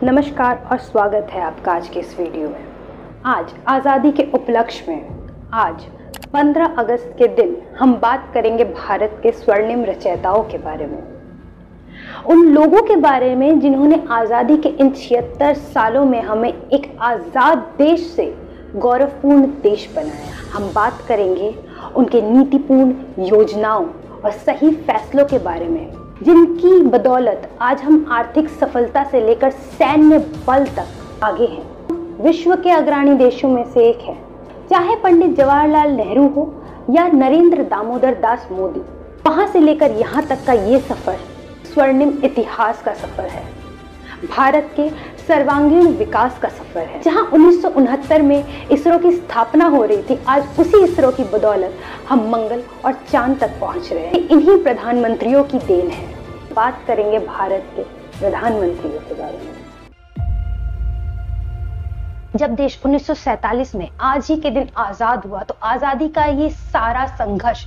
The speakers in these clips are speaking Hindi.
नमस्कार और स्वागत है आपका आज के इस वीडियो में। आज आज़ादी के उपलक्ष्य में आज 15 अगस्त के दिन हम बात करेंगे भारत के स्वर्णिम रचयिताओं के बारे में, उन लोगों के बारे में जिन्होंने आज़ादी के इन 76 सालों में हमें एक आज़ाद देश से गौरवपूर्ण देश बनाया। हम बात करेंगे उनके नीतिपूर्ण योजनाओं और सही फैसलों के बारे में, जिनकी बदौलत आज हम आर्थिक सफलता से लेकर सैन्य बल तक आगे हैं। विश्व के अग्रणी देशों में से एक है, चाहे पंडित जवाहरलाल नेहरू हो या नरेंद्र दामोदर दास मोदी। वहां से लेकर यहाँ तक का ये सफर स्वर्णिम इतिहास का सफर है, भारत के सर्वांगीण विकास का सफर है। जहां 1969 में इसरो की स्थापना हो रही थी, आज उसी इसरो की बदौलत हम मंगल और चांद तक पहुंच रहे हैं। इन्हीं प्रधानमंत्रियों की देन है। बात करेंगे भारत के प्रधानमंत्रियों के बारे में। जब देश 1947 में आज ही के दिन आजाद हुआ तो आजादी का ये सारा संघर्ष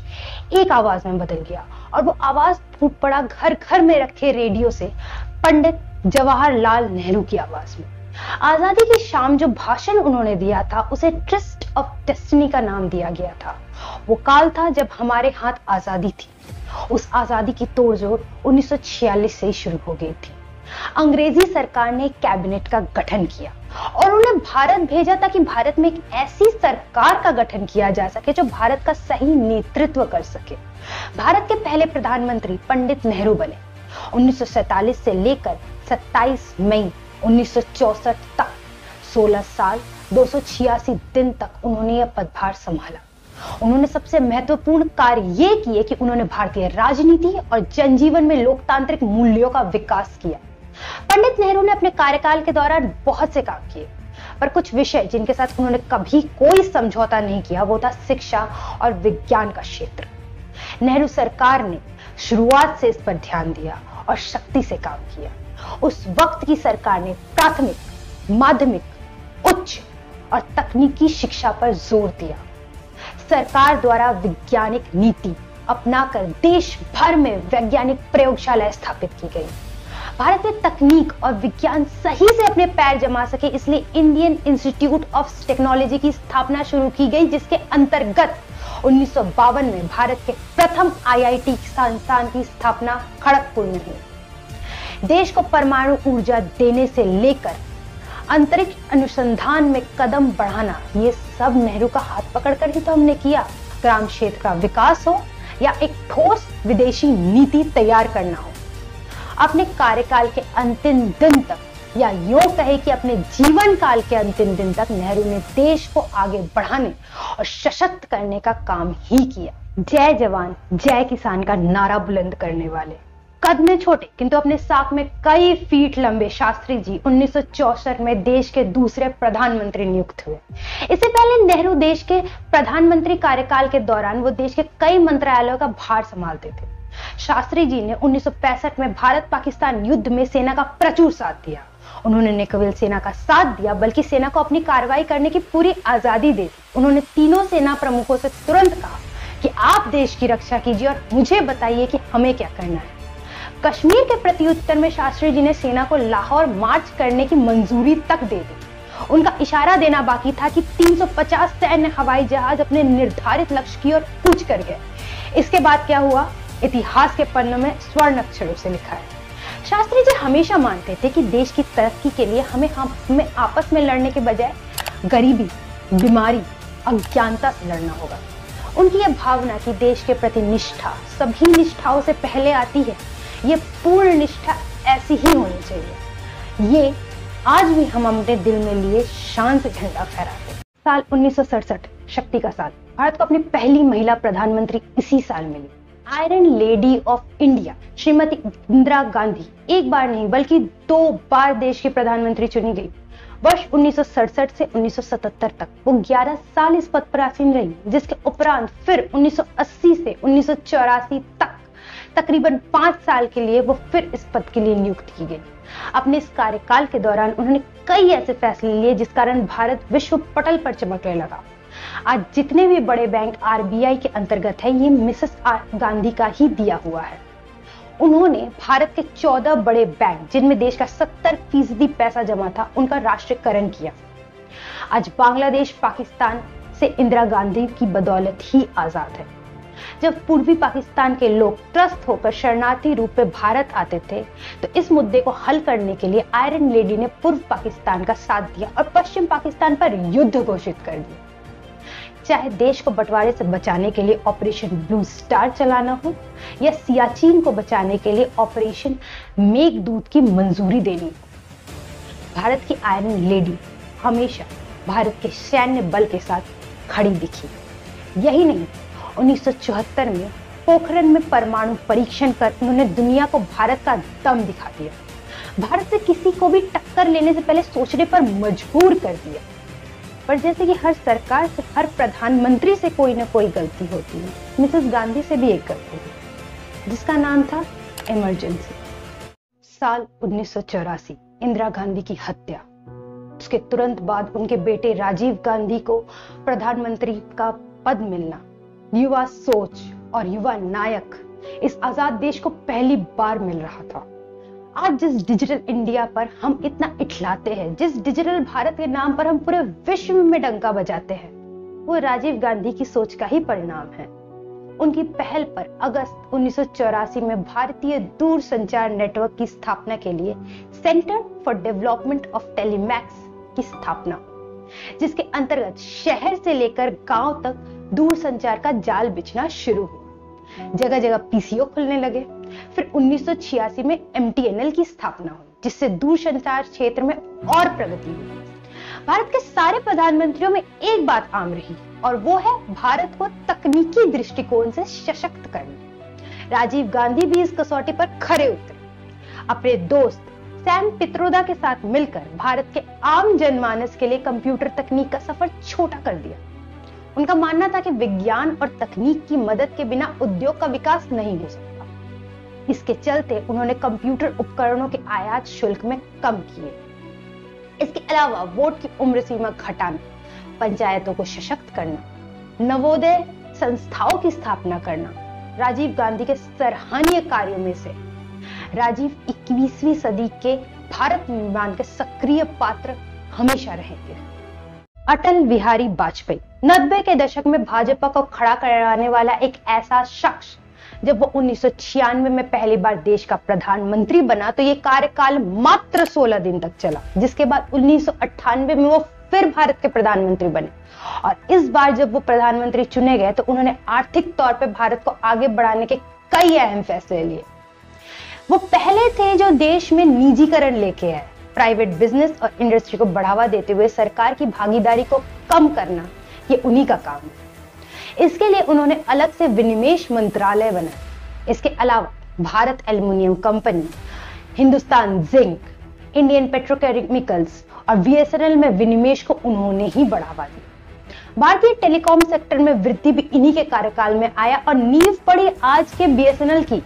एक आवाज में बदल गया, और वो आवाज फूट पड़ा घर घर में रखे रेडियो से, पंडित जवाहरलाल नेहरू की आवाज में। आजादी की शाम जो भाषण उन्होंने दिया था उसे ट्रिस्ट ऑफ डेस्टिनी का नाम दिया गया था। वो काल था जब हमारे हाथ आजादी थी। उस आजादी की तोड़जोड़ 1946 से ही शुरू हो गई थी। अंग्रेजी सरकार ने कैबिनेट का गठन किया और उन्हें भारत भेजा ताकि भारत में एक ऐसी सरकार का गठन किया जा सके जो भारत का सही नेतृत्व कर सके। भारत के पहले प्रधानमंत्री पंडित नेहरू बने। 1947 से लेकर 27 मई 1964 तक 16 साल 286 दिन तक उन्होंने यह पदभार संभाला। उन्होंने सबसे महत्वपूर्ण कार्य ये किए कि उन्होंने भारतीय राजनीति और जनजीवन में लोकतांत्रिक मूल्यों का विकास किया। पंडित नेहरू ने अपने कार्यकाल के दौरान बहुत से काम किए, पर कुछ विषय जिनके साथ उन्होंने कभी कोई समझौता नहीं किया वो था शिक्षा और विज्ञान का क्षेत्र। नेहरू सरकार ने शुरुआत से इस पर ध्यान दिया और शक्ति से काम किया। उस वक्त की सरकार ने प्राथमिक, माध्यमिक, उच्च और तकनीकी शिक्षा पर जोर दिया। सरकार द्वारा वैज्ञानिक नीति अपनाकर देश भर में वैज्ञानिक प्रयोगशालाएं स्थापित की गई। भारत में तकनीक और विज्ञान सही से अपने पैर जमा सके, इसलिए इंडियन इंस्टीट्यूट ऑफ टेक्नोलॉजी की स्थापना शुरू की गई, जिसके अंतर्गत 1952 में भारत के प्रथम IIT संस्थान की स्थापना खड़गपुर में हुई। देश को परमाणु ऊर्जा देने से लेकर अंतरिक्ष अनुसंधान में कदम बढ़ाना, ये सब नेहरू का हाथ पकड़कर ही तो हमने किया। ग्राम क्षेत्र का विकास हो या एक ठोस विदेशी नीति तैयार करना हो, अपने कार्यकाल के अंतिम दिन तक या यूं कहे कि अपने जीवन काल के अंतिम दिन तक नेहरू ने देश को आगे बढ़ाने और सशक्त करने का काम ही किया। जय जवान जय किसान का नारा बुलंद करने वाले, कद में छोटे किंतु अपने साख में कई फीट लंबे शास्त्री जी 1964 में देश के दूसरे प्रधानमंत्री नियुक्त हुए। इससे पहले नेहरू देश के प्रधानमंत्री कार्यकाल के दौरान वो देश के कई मंत्रालयों का भार संभालते थे। शास्त्री जी ने 1965 में भारत पाकिस्तान युद्ध में सेना का प्रचुर साथ दिया। उन्होंने न केवल सेना का साथ दिया बल्कि सेना को अपनी कार्रवाई करने की पूरी आजादी दे दी। उन्होंने तीनों सेना प्रमुखों से तुरंत कहा कि आप देश की रक्षा कीजिए और मुझे बताइए कि हमें क्या करना है। कश्मीर के प्रत्युत्तर में शास्त्री जी ने सेना को लाहौर मार्च करने की मंजूरी तक दे दी। उनका इशारा देना बाकी था कि 350 सैन्य हवाई जहाज अपने निर्धारित लक्ष्य की ओर कूच कर गए। इसके बाद क्या हुआ, इतिहास के पन्नों में स्वर्ण अक्षरों से लिखा है। शास्त्री जी हमेशा मानते थे कि देश की तरक्की के लिए हमें आपस में लड़ने के बजाय गरीबी, बीमारी, अज्ञानता से लड़ना होगा। उनकी यह भावना कि देश के प्रति निष्ठा सभी निष्ठाओं से पहले आती है, ये पूर्ण निष्ठा ऐसी ही होनी चाहिए। ये आज भी हम अपने दिल में लिए शान से झंडा फहराते हैं। साल 1967 शक्ति का साल। भारत को अपनी पहली महिला प्रधानमंत्री इसी साल मिली। Iron lady of India Shrimati Indira Gandhi एक बार नहीं बल्कि 2 बार देश की प्रधानमंत्री चुनी गई। वर्ष 1967 से 1977 तक वो 11 साल इस पद पर आसीन रही, जिसके उपरांत फिर 1980 से 1984 तक तकरीबन 5 साल के लिए वो फिर इस पद के लिए नियुक्त की गई। अपने इस कार्यकाल के दौरान उन्होंने कई ऐसे फैसले लिए जिस कारण भारत विश्व पटल पर चमकने लगा। आज जितने भी बड़े बैंक RBI के अंतर्गत है, ये मिसेस गांधी का ही दिया हुआ है। उन्होंने भारत के 14 बड़े बैंक, जिनमें देश का 70% पैसा जमा था, उनका राष्ट्रीयकरण किया। आज बांग्लादेश पाकिस्तान से इंदिरा गांधी की बदौलत ही आजाद है। जब पूर्वी पाकिस्तान के लोग त्रस्त होकर शरणार्थी रूप में भारत आते थे, तो इस मुद्दे को हल करने के लिए आयरन लेडी ने पूर्व पाकिस्तान का साथ दिया और पश्चिम पाकिस्तान पर युद्ध घोषित कर दिया। चाहे देश को बंटवारे से बचाने के लिए ऑपरेशन ब्लू स्टार चलाना हो या सियाचिन को बचाने के लिए ऑपरेशन मेघदूत की मंजूरी देनी हो, भारत की आयरन लेडी हमेशा भारत के सैन्य बल के साथ खड़ी दिखी। यही नहीं, 1974 में पोखरण में परमाणु परीक्षण कर उन्होंने दुनिया को भारत का दम दिखा दिया। भारत से किसी को भी टक्कर लेने से पहले सोचने पर मजबूर कर दिया। पर जैसे कि हर सरकार से, हर प्रधानमंत्री से कोई ना कोई गलती होती है, मिसेस गांधी से भी एक गलती हुई, जिसका नाम था इमरजेंसी। साल 1984, इंदिरा गांधी की हत्या। उसके तुरंत बाद उनके बेटे राजीव गांधी को प्रधानमंत्री का पद मिलना, युवा सोच और युवा नायक इस आजाद देश को पहली बार मिल रहा था। आज जिस डिजिटल इंडिया पर हम इतना इठलाते हैं, जिस डिजिटल भारत के नाम पर हम पूरे विश्व में डंका बजाते हैं, वो राजीव गांधी की सोच का ही परिणाम है। उनकी पहल पर अगस्त 1984 में भारतीय दूरसंचार नेटवर्क की स्थापना के लिए सेंटर फॉर डेवलपमेंट ऑफ टेलीमैक्स की स्थापना, जिसके अंतर्गत शहर से लेकर गांव तक दूरसंचार का जाल बिछना शुरू हुआ। जगह जगह पीसीओ खुलने लगे। फिर 1986 में एमटीएनएल की स्थापना हुई, जिससे दूरसंचार क्षेत्र में और प्रगति हुई। भारत के सारे प्रधानमंत्रियों में एक बात आम रही, और वो है भारत को तकनीकी दृष्टिकोण से सशक्त करना। राजीव गांधी भी इस कसौटी पर खरे उतरे। अपने दोस्त सैम पित्रोदा के साथ मिलकर भारत के आम जनमानस के लिए कंप्यूटर तकनीक का सफर छोटा कर दिया। उनका मानना था कि विज्ञान और तकनीक की मदद के बिना उद्योग का विकास नहीं हो सकता। इसके चलते उन्होंने कंप्यूटर उपकरणों के आयात शुल्क में कम किए। इसके अलावा वोट की उम्र सीमा घटाना, पंचायतों को सशक्त करना, नवोदय संस्थाओं की स्थापना करना राजीव गांधी के सराहनीय कार्यों में से। राजीव 21वीं सदी के भारत निर्माण के सक्रिय पात्र हमेशा रहेंगे। अटल बिहारी वाजपेयी 90 के दशक में भाजपा को खड़ा कराने वाला एक ऐसा शख्स। जब वो 1996 में पहली बार देश का प्रधानमंत्री बना, तो ये कार्यकाल मात्र 16 दिन तक चला, जिसके बाद 1998 में वो फिर भारत के प्रधानमंत्री बने। और इस बार जब वो प्रधानमंत्री चुने गए, तो उन्होंने आर्थिक तौर पे भारत को आगे बढ़ाने के कई अहम फैसले लिए। वो पहले थे जो देश में निजीकरण लेके आए। प्राइवेट बिजनेस और इंडस्ट्री को बढ़ावा देते हुए सरकार की भागीदारी को कम करना, ये उन्हीं का काम है। इसके लिए उन्होंने अलग से विनिवेश मंत्रालय बनाया। इसके अलावा Bharat aluminium company, Hindustan zinc, Indian petrochemicals और बीएसएनएल में विनिवेश को उन्होंने ही बढ़ावा दिया। भारतीय टेलीकॉम सेक्टर में वृद्धि भी इन्हीं के कार्यकाल में आया और नींव पड़ी आज के बीएसएनएल की।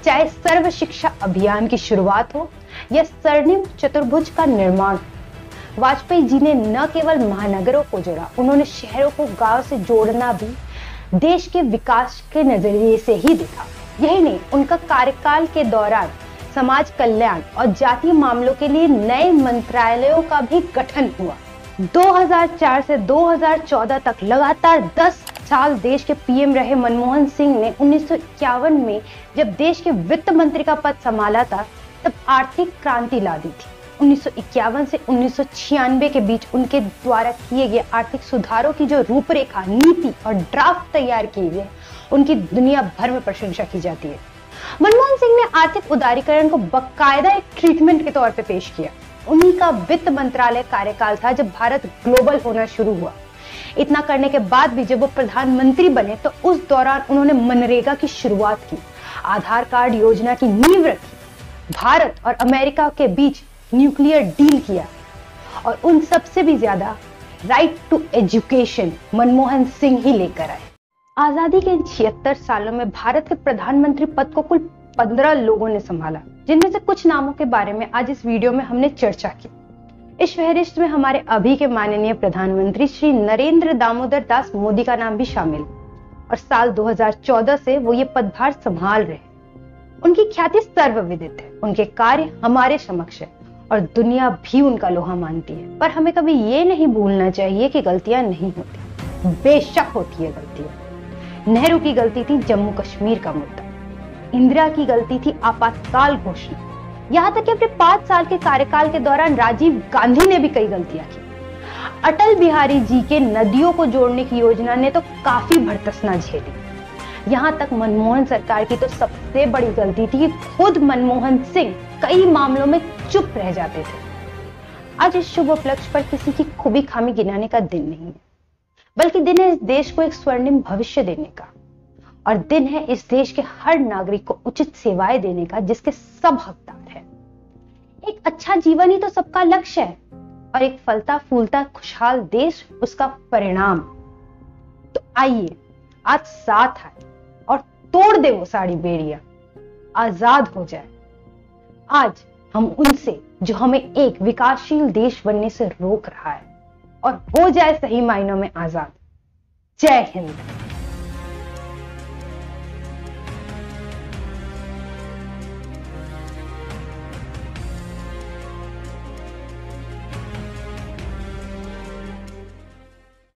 चाहे सर्व शिक्षा अभियान की शुरुआत हो या स्वर्णिम चतुर्भुज का निर्माण, वाजपेयी जी ने न केवल महानगरों को जोड़ा, उन्होंने शहरों को गांव से जोड़ना भी देश के विकास के नजरिए से ही देखा। यही नहीं, उनका कार्यकाल के दौरान समाज कल्याण और जातीय मामलों के लिए नए मंत्रालयों का भी गठन हुआ। 2004 से 2014 तक लगातार 10 साल देश के पीएम रहे मनमोहन सिंह ने 1951 में जब देश के वित्त मंत्री का पद संभाला था, तब आर्थिक क्रांति ला दी थी। 1951 से 1996 के बीच उनके द्वारा किए गए आर्थिक सुधारों की जो रूपरेखा, नीति और ड्राफ्ट तैयार किए गए, उनकी दुनिया भर में प्रशंसा की जाती है। मनमोहन सिंह ने आर्थिक उदारीकरण को बाकायदा एक ट्रीटमेंट के तौर पर पेश किया। उन्हीं का वित्त मंत्रालय कार्यकाल था जब भारत ग्लोबल होना शुरू हुआ। इतना करने के बाद भी जब वो प्रधानमंत्री बने, तो उस दौरान उन्होंने मनरेगा की शुरुआत की, आधार कार्ड योजना की नींव रखी, भारत और अमेरिका के बीच न्यूक्लियर डील किया, और उन सबसे भी ज्यादा right to education Manmohan Singh ही लेकर आए। आजादी के इन 76 सालों में भारत के प्रधानमंत्री पद को कुल 15 लोगों ने संभाला, जिनमें से कुछ नामों के बारे में आज इस वीडियो में हमने चर्चा की। इस फहरिस्त में हमारे अभी के माननीय प्रधानमंत्री श्री नरेंद्र दामोदर दास मोदी का नाम भी शामिल, और साल 2014 से वो ये पदभार संभाल रहे। उनकी ख्याति सर्वविदित है, उनके कार्य हमारे समक्ष है और दुनिया भी उनका लोहा मानती है। पर हमें कभी ये नहीं भूलना चाहिए कि गलतियां नहीं होती, बेशक होती है गलतियां। नेहरू की गलती थी जम्मू कश्मीर का मुद्दा, इंदिरा की गलती थी आपातकाल घोषणा, यहां तक कि अपने 5 साल के कार्यकाल के दौरान राजीव गांधी ने भी कई गलतियां की। अटल बिहारी जी के नदियों को जोड़ने की योजना ने तो काफी भड़तसना झेली। यहां तक मनमोहन सरकार की तो सबसे बड़ी गलती थी कि खुद मनमोहन सिंह कई मामलों में चुप रह जाते थे। आज इस शुभ उपलक्ष्य पर किसी की खूबी खामी गिनाने का दिन नहीं है, बल्कि दिन है इस देश को एक स्वर्णिम भविष्य देने का, और दिन है इस देश के हर नागरिक को उचित सेवाएं देने का जिसके सब हकदार हैं। एक अच्छा जीवन ही तो सबका लक्ष्य है और एक फलता फूलता खुशहाल देश उसका परिणाम। तो आइए आज साथ आए और तोड़ दे वो सारी बेड़ियां, आजाद हो जाए आज हम उनसे जो हमें एक विकासशील देश बनने से रोक रहा है, और हो जाए सही मायनों में आजाद। जय हिंद।